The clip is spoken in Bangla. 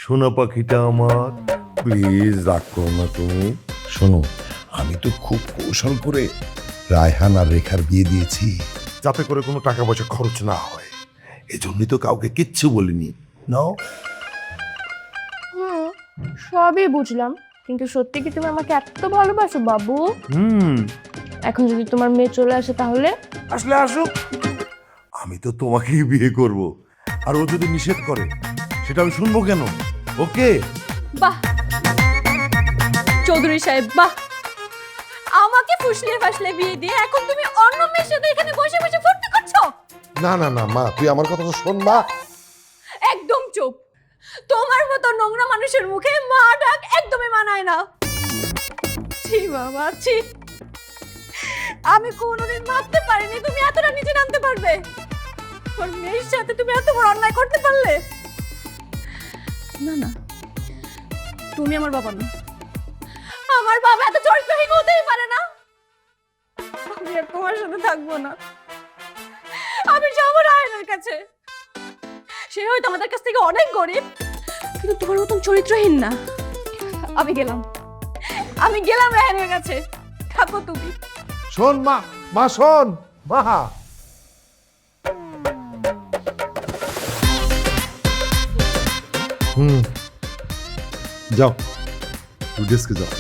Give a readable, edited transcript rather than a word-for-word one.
সোনা পাখিটা আমার, প্লিজ রাগ করো না তুমি। শোনো, আমি তো খুব কৌশল করে রায়হান আর রেখার বিয়ে দিয়েছি, যাতে করে কোনো টাকা পয়সা খরচ না হয়। এজন্যই তো কাউকে কিচ্ছু বলিনি। নাও। হুম, সবই বুঝলাম, কিন্তু সত্যি কি তুমি আমাকে এত ভালোবাসো বাবু? এখন যদি তোমার মেয়ে চলে আসে তাহলে? আসলে আসুক, আমি তো তোমাকেই বিয়ে করব। আর ও যদি নিষেধ করে সেটা আমি শুনবো কেন? ওকে। বাহ চৌধুরী সাহেব, বাহ! আমাকে ফুসলিয়ে ফাসলে বিয়ে দিয়ে এখন তুমি অন্য মেয়ের সাথে এখানে বসে বসে ফুর্তি করছো? না না না মা, তুই আমার কথা তো শোন মা। একদম চুপ। তোমার মতো নোংরা মানুষের মুখে মা ডাক একদমই মানায় না। ছি বাবা, ছি। আমি কোনোদিন ভাবতে পারিনি তুমি এতটা নিচে নামতে পারবে। ওর মেয়ের সাথে তুমি এত বড় অন্যায় করতে পারলে। না না, তুমি আমার বাবা না। আমার বাবা এত চরিত্রহীন হতেই পারে না। আমি আর তোমার সাথে থাকবো না। আমি যাবো রায়নের কাছে। সে হয়তো আমাদের কাছ থেকে অনেক গরিব, কিন্তু তোমার মতন চরিত্রহীন না। আমি গেলাম, আমি গেলাম রায়নের কাছে। থাকো তুমি। শোন মা, মা শোন মা। যাও, তুই ডেস্কে যাও।